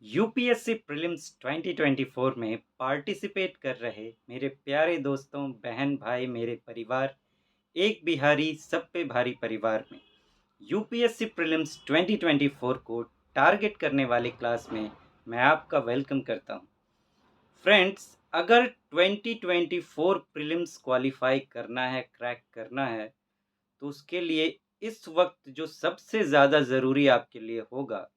UPSC prelims 2024 में participate कर रहे मेरे प्यारे दोस्तों, बहन भाई, मेरे परिवार, एक बिहारी सब पे भारी परिवार में यूपीएससी प्रीलिम्स 2024 को टारगेट करने वाली क्लास में मैं आपका वेलकम करता हूं। फ्रेंड्स, अगर 2024 प्रीलिम्स क्वालिफाई करना है, क्रैक करना है, तो उसके लिए इस वक्त जो सबसे ज़्यादा ज़रूरी आपके लिए होगा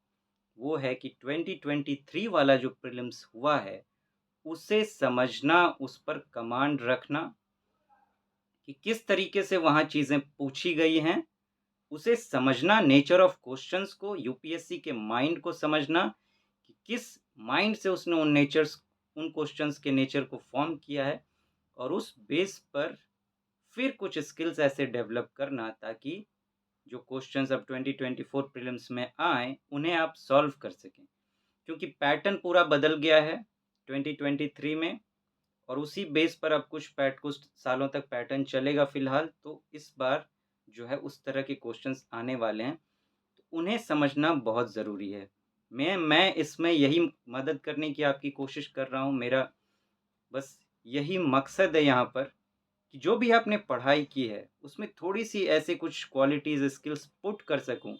वो है कि 2023 वाला जो प्रीलिम्स हुआ है, उसे समझना, उस पर कमांड रखना कि किस तरीके से वहाँ चीज़ें पूछी गई हैं, उसे समझना, नेचर ऑफ क्वेश्चंस को, यूपीएससी के माइंड को समझना कि किस माइंड से उसने उन क्वेश्चंस के नेचर को फॉर्म किया है, और उस बेस पर फिर कुछ स्किल्स ऐसे डेवलप करना ताकि जो क्वेश्चंस अब 2024 प्रीलिम्स में आए, उन्हें आप सॉल्व कर सकें। क्योंकि पैटर्न पूरा बदल गया है 2023 में, और उसी बेस पर अब कुछ सालों तक पैटर्न चलेगा फ़िलहाल। तो इस बार जो है उस तरह के क्वेश्चंस आने वाले हैं, तो उन्हें समझना बहुत ज़रूरी है। मैं इसमें यही मदद करने की आपकी कोशिश कर रहा हूँ। मेरा बस यही मकसद है यहाँ पर कि जो भी आपने पढ़ाई की है, उसमें थोड़ी-सी ऐसे कुछ क्वालिटीज़, स्किल्स पुट कर सकूँ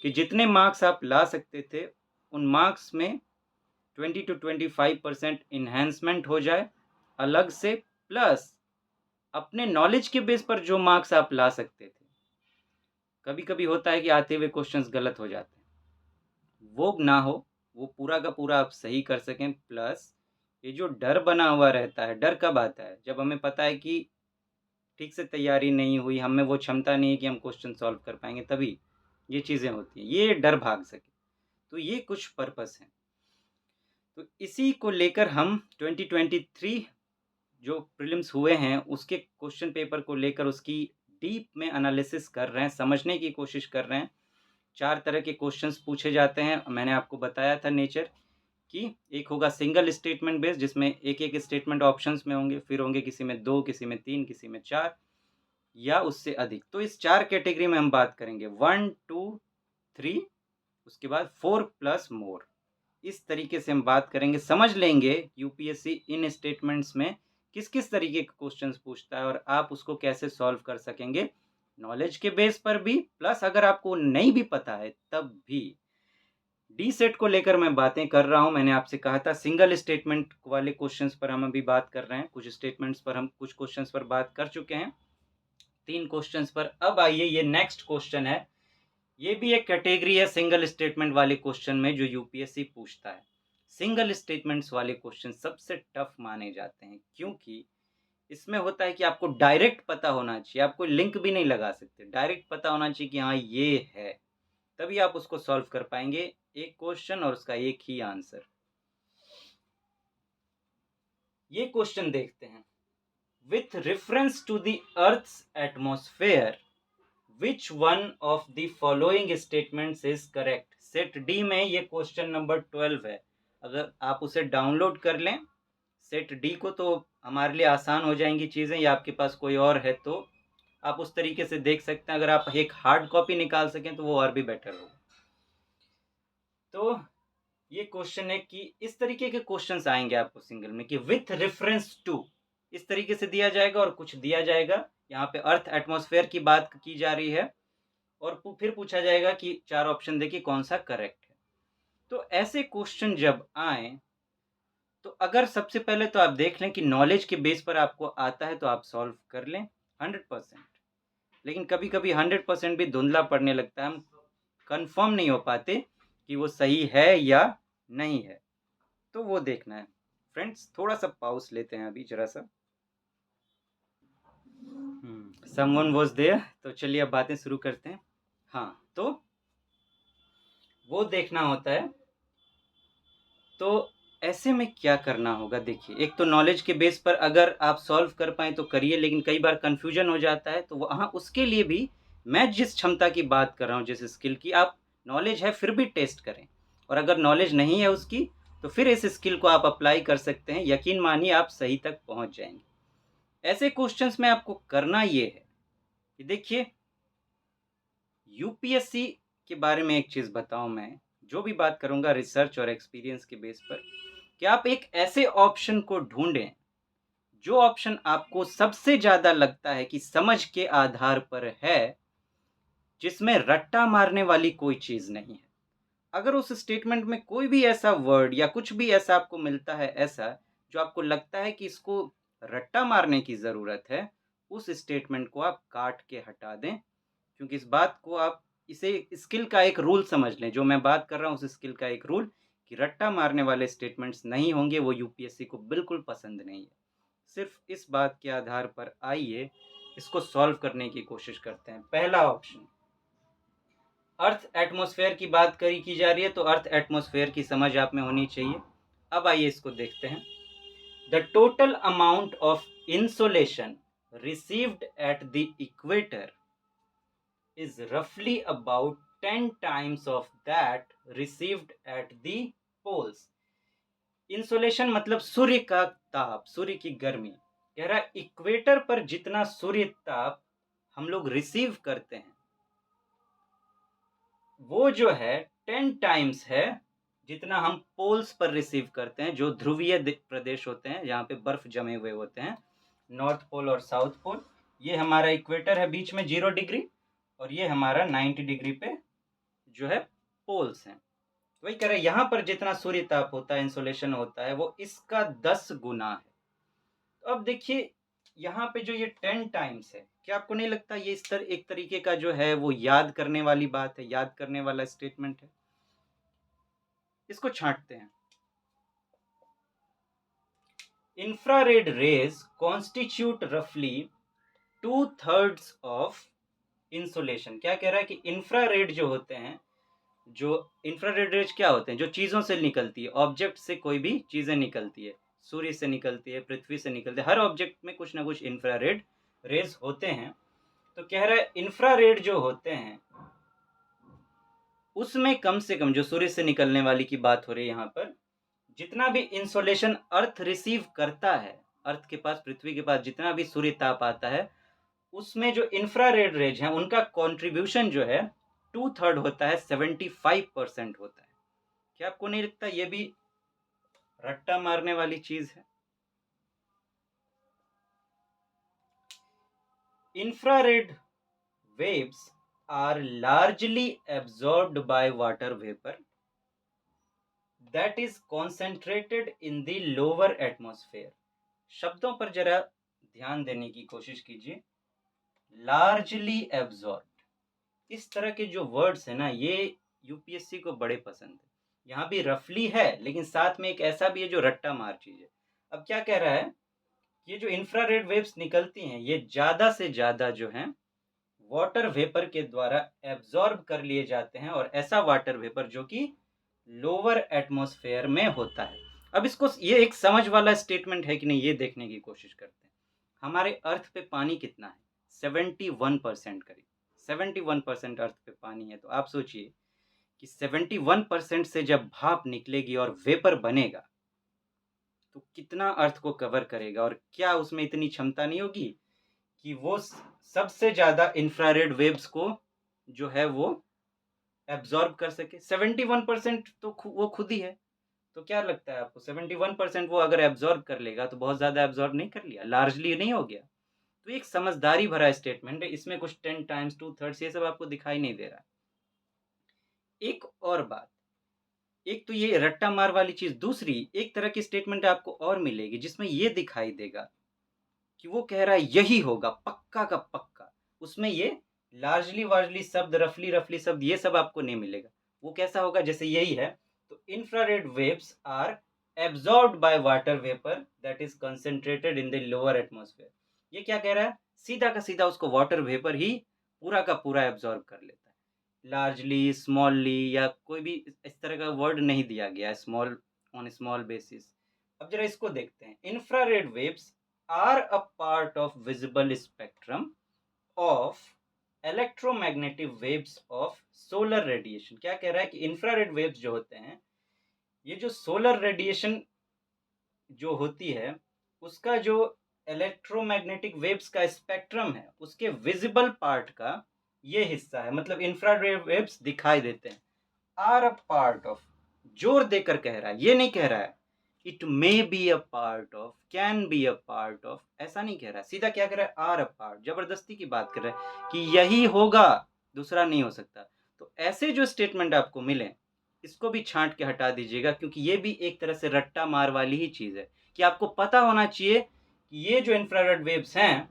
कि जितने मार्क्स आप ला सकते थे, उन मार्क्स में 20 टू 25% इन्हांसमेंट हो जाए अलग से, प्लस अपने नॉलेज के बेस पर जो मार्क्स आप ला सकते थे। कभी-कभी होता है कि आते हुए क्वेश्चंस गलत हो जाते हैं, वो ना हो, वो पूरा का पूरा आप सही कर सकें। प्लस ये जो डर बना हुआ रहता है, डर कब आता है? जब हमें पता है कि ठीक से तैयारी नहीं हुई, हम में वो क्षमता नहीं है कि हम क्वेश्चन सॉल्व कर पाएँगे, तभी ये चीज़ें होती हैं। ये डर भाग सके, तो ये कुछ पर्पस हैं। तो इसी को लेकर हम 2023 जो प्रीलिम्स हुए हैं, उसके क्वेश्चन पेपर को लेकर उसकी डीप में एनालिसिस कर रहे हैं, समझने की कोशिश कर रहे हैं। 4 तरह के क्वेश्चंस पूछे जाते हैं। मैंने आपको बताया था नेचर कि एक होगा सिंगल स्टेटमेंट बेस्ड, जिसमें एक-एक स्टेटमेंट ऑप्शंस में होंगे, फिर होंगे किसी में 2, किसी में 3, किसी में 4 या उससे अधिक। तो इस 4 कैटेगरी में हम बात करेंगे, 1, 2, 3, उसके बाद 4 प्लस मोर। इस तरीके से हम बात करेंगे, समझ लेंगे यूपीएससी इन स्टेटमेंट्स में किस-किस तरीके के क्वेश्चंस पूछता है और आप उसको कैसे सॉल्व कर सकेंगे, नॉलेज के बेस पर भी, प्लस अगर आपको नहीं भी पता है तब भी। डी सेट को लेकर मैं बातें कर रहा हूँ। मैंने आपसे कहा था सिंगल स्टेटमेंट वाले क्वेश्चंस पर हम अभी बात कर रहे हैं। कुछ क्वेश्चंस पर बात कर चुके हैं, 3 क्वेश्चंस पर। अब आइए, ये नेक्स्ट क्वेश्चन है। ये भी एक कैटेगरी है सिंगल स्टेटमेंट वाले क्वेश्चन में जो यूपीएससी पूछता है। सिंगल स्टेटमेंट्स वाले क्वेश्चन सबसे टफ माने जाते हैं, क्योंकि इसमें होता है कि आपको डायरेक्ट पता होना चाहिए, आप कोई लिंक भी नहीं लगा सकते, डायरेक्ट पता होना चाहिए कि हाँ ये है, तभी आप उसको सॉल्व कर पाएंगे। एक क्वेश्चन और उसका एक ही आंसर। ये क्वेश्चन देखते हैं। With reference to the earth's atmosphere, which one of the following statements is correct? Set D में ये क्वेश्चन नंबर 12 है। अगर आप उसे डाउनलोड कर लें सेट डी को, तो हमारे लिए आसान हो जाएंगी चीज़ें, या आपके पास कोई और है तो आप उस तरीके से देख सकते हैं। अगर आप एक हार्ड कॉपी निकाल सकें तो वो और भी बेटर होगा। तो ये क्वेश्चन है कि इस तरीके के क्वेश्चंस आएंगे आपको सिंगल में कि विथ रेफरेंस टू, इस तरीके से दिया जाएगा और कुछ दिया जाएगा। यहाँ पे अर्थ एटमॉस्फेयर की बात की जा रही है, और फिर पूछा जाएगा कि 4 ऑप्शन देखिए कौन सा करेक्ट है। तो ऐसे क्वेश्चन जब आए, तो अगर सबसे पहले तो आप देख लें कि नॉलेज के बेस पर आपको आता है तो आप सॉल्व कर लें 100%। लेकिन कभी-कभी 100% भी धुंधला पड़ने लगता है, हम कंफर्म नहीं हो पाते कि वो सही है या नहीं है, तो वो देखना है। फ्रेंड्स, थोड़ा सा पॉज लेते हैं अभी जरा सा। समवन वाज देयर, तो चलिए अब बातें शुरू करते हैं। हाँ, तो वो देखना होता है। तो ऐसे में क्या करना होगा, देखिए, एक तो नॉलेज के बेस पर अगर आप सॉल्व कर पाएँ तो करिए, लेकिन कई बार कन्फ्यूजन हो जाता है, तो वहाँ उसके लिए भी मैं जिस क्षमता की बात कर रहा हूँ, जिस स्किल की, आप नॉलेज है फिर भी टेस्ट करें, और अगर नॉलेज नहीं है उसकी, तो फिर इस स्किल को आप अप्लाई कर सकते हैं। यकीन मानिए आप सही तक पहुँच जाएँगे। ऐसे क्वेश्चंस में आपको करना ये है कि देखिए, यूपीएससी के बारे में एक चीज़ बताऊँ मैं, जो भी बात करूँगा रिसर्च और एक्सपीरियंस के बेस पर, कि आप एक ऐसे ऑप्शन को ढूँढें, जो ऑप्शन आपको सबसे ज़्यादा लगता है कि समझ के आधार पर है, जिसमें रट्टा मारने वाली कोई चीज़ नहीं है। अगर उस स्टेटमेंट में कोई भी ऐसा वर्ड या कुछ भी ऐसा आपको मिलता है ऐसा, जो आपको लगता है कि इसको रट्टा मारने की ज़रूरत है, उस स्टेटमेंट को आप काट के हटा दें। क्योंकि इस बात को आप इसे स्किल का एक रूल समझ लें, जो मैं बात कर रहा हूँ उस स्किल का एक रूल, कि रट्टा मारने वाले स्टेटमेंट्स नहीं होंगे, वो यूपीएससी को बिल्कुल पसंद नहीं है। सिर्फ इस बात के आधार पर आइए इसको सॉल्व करने की कोशिश करते हैं। पहला ऑप्शन, अर्थ एटमॉस्फेयर की बात की जा रही है, तो अर्थ एटमॉस्फेयर की समझ आप में होनी चाहिए। अब आइए इसको देखते हैं। The total amount of insolation received at the equator is roughly about 10 times of that received at the poles. Insolation मतलब सूर्य का ताप, सूर्य की गर्मी। कह रहा है इक्वेटर पर जितना सूर्य ताप हम लोग रिसीव करते हैं, वो जो है 10 टाइम्स है जितना हम पोल्स पर रिसीव करते हैं, जो ध्रुवीय प्रदेश होते हैं, जहाँ पे बर्फ जमे हुए होते हैं, नॉर्थ पोल और साउथ पोल। ये हमारा इक्वेटर है बीच में 0 डिग्री, और ये हमारा 90 डिग्री पे जो है पोल्स हैं। वही कह रहे हैं यहाँ पर जितना सूर्य ताप होता है, इंसोलेशन होता है, वो इसका 10 गुना है। तो अब देखिए यहाँ पे जो ये 10 टाइम्स है, क्या आपको नहीं लगता ये एक तरीके का जो है वो याद करने वाली बात है, याद करने वाला स्टेटमेंट है? इसको छांटते हैं। इंफ्रारेड रेज कॉन्स्टिट्यूट रफली 2/3 ऑफ इंसोलेशन। क्या कह रहा है कि इंफ्रारेड जो होते हैं, जो इंफ्रारेड रेज क्या होते हैं, जो चीज़ों से निकलती है, ऑब्जेक्ट से कोई भी चीज़ें निकलती है, सूर्य से निकलती है, पृथ्वी से निकलती है, हर ऑब्जेक्ट में कुछ ना कुछ इंफ्रारेड रेज होते हैं। तो कह रहा है इंफ्रारेड जो होते हैं उसमें कम से कम, जो सूर्य से निकलने वाली की बात हो रही है यहाँ पर, जितना भी इंसोलेशन अर्थ रिसीव करता है, अर्थ के पास, पृथ्वी के पास जितना भी सूर्य ताप आता है, उसमें जो इंफ्रारेड रेज हैं उनका कंट्रीब्यूशन जो है 2/3 होता है, 75% होता है। क्या आपको नहीं लगता ये भी रट्टा मारने वाली चीज है? Infrared waves are largely absorbed by water vapor that is concentrated in the lower atmosphere. शब्दों पर जरा ध्यान देने की कोशिश कीजिए। लार्जली एब्जॉर्ब, इस तरह के जो वर्ड्स है ना, ये यूपीएससी को बड़े पसंद है। यहाँ भी रफली है, लेकिन साथ में एक ऐसा भी है जो रट्टा मार चीज है। अब क्या कह रहा है, ये जो इंफ्रारेड वेव्स निकलती हैं, ये ज़्यादा से ज़्यादा जो हैं वाटर वेपर के द्वारा एब्जॉर्ब कर लिए जाते हैं, और ऐसा वाटर वेपर जो कि लोअर एटमॉस्फेयर में होता है। अब इसको, ये एक समझ वाला स्टेटमेंट है कि नहीं, ये देखने की कोशिश करते हैं। हमारे अर्थ पे पानी कितना है? 71% करीब, 71% अर्थ पे पानी है। तो आप सोचिए कि 71% से जब भाप निकलेगी और वेपर बनेगा, तो कितना अर्थ को कवर करेगा, और क्या उसमें इतनी क्षमता नहीं होगी कि वो सबसे ज़्यादा इंफ्रारेड वेव्स को जो है वो एब्जॉर्ब कर सके। 71% तो वो खुद ही है। तो क्या लगता है आपको, 71% वो अगर एब्जॉर्ब कर लेगा तो बहुत ज़्यादा एब्जॉर्ब नहीं कर लिया, लार्जली नहीं हो गया? तो एक समझदारी भरा स्टेटमेंट है, इसमें कुछ 10 टाइम्स 2/3 ये सब आपको दिखाई नहीं दे रहा। एक और बात, एक तो ये रट्टा मार वाली चीज़, दूसरी एक तरह की स्टेटमेंट आपको और मिलेगी जिसमें ये दिखाई देगा कि वो कह रहा है यही होगा, पक्का का पक्का। उसमें ये लार्जली वार्जली शब्द, रफली रफली शब्द, ये सब आपको नहीं मिलेगा। वो कैसा होगा, जैसे यही है, तो infrared waves are absorbed by water vapour that is concentrated in the lower atmosphere. ये क्या कह रहा है, सीधा का सीधा उसको वाटर वेपर ही पूरा का पूरा एब्जॉर्ब कर लेता है। लार्जली, स्मॉलली, या कोई भी इस तरह का वर्ड नहीं दिया गया है, स्मॉल, ऑन स्मॉल बेसिस। अब जरा इसको देखते हैं। Infrared waves are a part of visible spectrum of electromagnetic waves of solar radiation। क्या कह रहा है कि इंफ्रारेड वेव्स जो होते हैं, ये जो सोलर रेडिएशन जो होती है, उसका जो इलेक्ट्रोमैग्नेटिक वेव्स का स्पेक्ट्रम है, उसके विजिबल पार्ट का ये हिस्सा है। मतलब इंफ्रारेड वेव्स दिखाई देते हैं। आर अ पार्ट ऑफ, जोर देकर कह रहा है, ये नहीं कह रहा है it may be a part of, can be a part of, ऐसा नहीं कह रहा है, सीधा क्या कह रहा है, आर अ पार्ट, जबरदस्ती की बात कर रहा है कि यही होगा, दूसरा नहीं हो सकता। तो ऐसे जो स्टेटमेंट आपको मिले, इसको भी छांट के हटा दीजिएगा, क्योंकि ये भी एक तरह से रट्टा मार वाली ही चीज है कि आपको पता होना चाहिए कि ये जो इंफ्रारेड वेव्स हैं,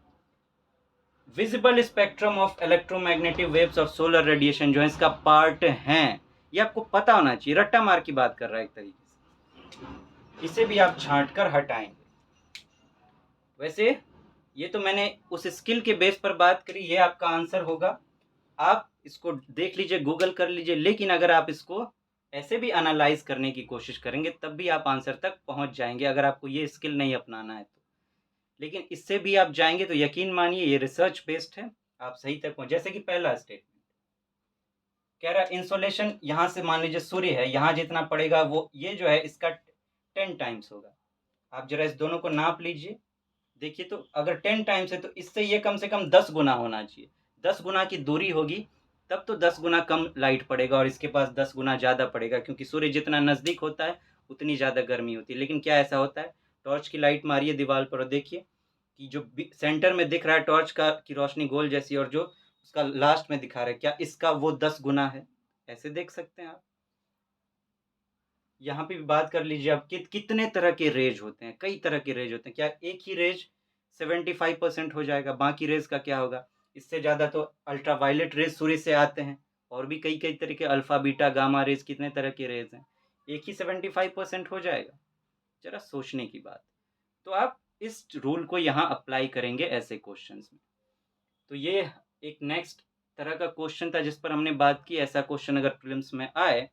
visible spectrum of electromagnetic waves of solar radiation जो है इसका पार्ट हैं, ये आपको पता होना चाहिए। रट्टा मार की बात कर रहा है एक तरीके से, इसे भी आप छांट कर हटाएंगे। वैसे ये तो मैंने उस स्किल के बेस पर बात करी, ये आपका आंसर होगा, आप इसको देख लीजिए, गूगल कर लीजिए, लेकिन अगर आप इसको ऐसे भी एनालाइज करने की कोशिश करेंगे तब भी आप आंसर तक पहुंच जाएंगे, अगर आपको ये स्किल नहीं अपनाना है तो। लेकिन इससे भी आप जाएंगे तो यकीन मानिए ये रिसर्च बेस्ड है, आप सही तक पहुंच। जैसे कि पहला स्टेटमेंट कह रहा है इंसोलेशन, यहाँ से मान लीजिए सूर्य है, यहाँ जितना पड़ेगा वो ये जो है इसका 10 टाइम्स होगा। आप जरा इस दोनों को नाप लीजिए, देखिए तो अगर 10 टाइम्स है तो इससे ये कम से कम 10 गुना होना चाहिए, 10 गुना की दूरी होगी तब तो 10 गुना कम लाइट पड़ेगा, और इसके पास 10 गुना ज़्यादा पड़ेगा, क्योंकि सूर्य जितना नज़दीक होता है उतनी ज़्यादा गर्मी होती है। लेकिन क्या ऐसा होता है, टॉर्च की लाइट मारिए दीवार पर और देखिए कि जो सेंटर में दिख रहा है टॉर्च का की रोशनी गोल जैसी, और जो उसका लास्ट में दिखा रहा है, क्या इसका वो 10 गुना है? ऐसे देख सकते हैं आप। यहाँ पे भी बात कर लीजिए आप कितने तरह के रेज होते हैं, कई तरह के रेज होते हैं, क्या एक ही रेज 75% हो जाएगा, बाकी रेज का क्या होगा? इससे ज़्यादा तो अल्ट्रावायलेट रेज सूर्य से आते हैं, और भी कई कई तरह के अल्फा बीटा गामा रेज, कितने तरह के रेज हैं, एक ही 75% हो जाएगा? जरा सोचने की बात। तो आप इस रूल को यहाँ अप्लाई करेंगे ऐसे क्वेश्चंस में। तो ये एक नेक्स्ट तरह का क्वेश्चन था जिस पर हमने बात की। ऐसा क्वेश्चन अगर प्रीलिम्स में आए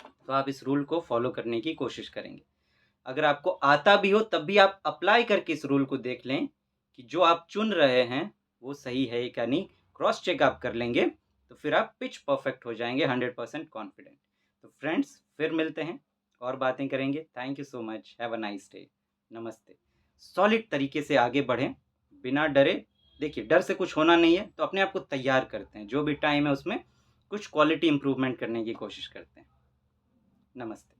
तो आप इस रूल को फॉलो करने की कोशिश करेंगे। अगर आपको आता भी हो तब भी आप अप्लाई करके इस रूल को देख लें कि जो आप चुन रहे हैं वो सही है या नहीं, क्रॉस चेक आप कर लेंगे तो फिर आप पिच परफेक्ट हो जाएंगे 100% कॉन्फिडेंट। तो फ्रेंड्स फिर मिलते हैं और बातें करेंगे। Thank you so much, have a nice day, नमस्ते। सॉलिड तरीके से आगे बढ़ें बिना डरे। देखिए डर से कुछ होना नहीं है, तो अपने आप को तैयार करते हैं, जो भी टाइम है उसमें कुछ क्वालिटी इंप्रूवमेंट करने की कोशिश करते हैं। नमस्ते।